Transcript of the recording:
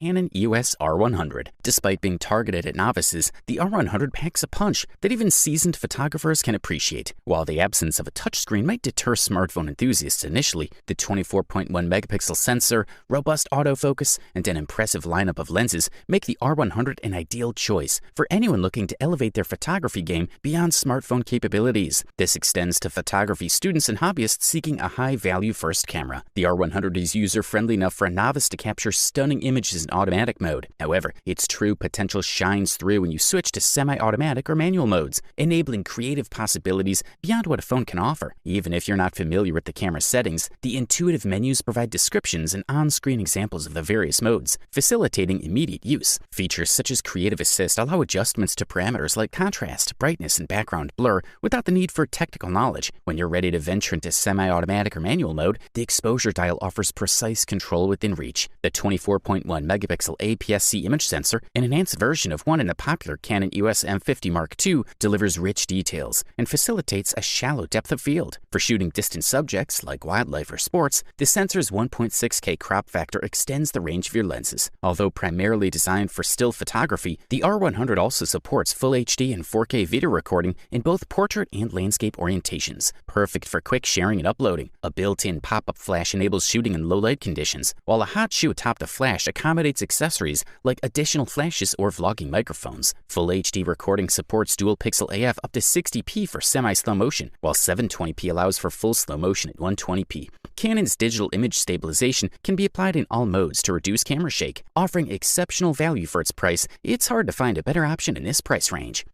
Canon EOS R100. Despite being targeted at novices, the R100 packs a punch that even seasoned photographers can appreciate. While the absence of a touchscreen might deter smartphone enthusiasts initially, the 24.1 megapixel sensor, robust autofocus, and an impressive lineup of lenses make the R100 an ideal choice for anyone looking to elevate their photography game beyond smartphone capabilities. This extends to photography students and hobbyists seeking a high-value first camera. The R100 is user-friendly enough for a novice to capture stunning images in automatic mode. However, its true potential shines through when you switch to semi-automatic or manual modes, enabling creative possibilities beyond what a phone can offer. Even if you're not familiar with the camera settings, the intuitive menus provide descriptions and on-screen examples of the various modes, facilitating immediate use. Features such as Creative Assist allow adjustments to parameters like contrast, brightness, and background blur without the need for technical knowledge. When you're ready to venture into semi-automatic or manual mode, the exposure dial offers precise control within reach. The 24.1 megapixel APS-C image sensor, an enhanced version of one in the popular Canon EOS M50 Mark II, delivers rich details and facilitates a shallow depth of field. For shooting distant subjects like wildlife or sports, the sensor's 1.6K crop factor extends the range of your lenses. Although primarily designed for still photography, the R100 also supports Full HD and 4K video recording in both portrait and landscape orientations, perfect for quick sharing and uploading. A built-in pop-up flash enables shooting in low-light conditions, while a hot shoe atop the flash accommodates accessories like additional flashes or vlogging microphones. Full HD recording supports dual pixel AF up to 60p for semi-slow motion, while 720p allows for full slow motion at 120p. Canon's digital image stabilization can be applied in all modes to reduce camera shake. Offering exceptional value for its price, it's hard to find a better option in this price range.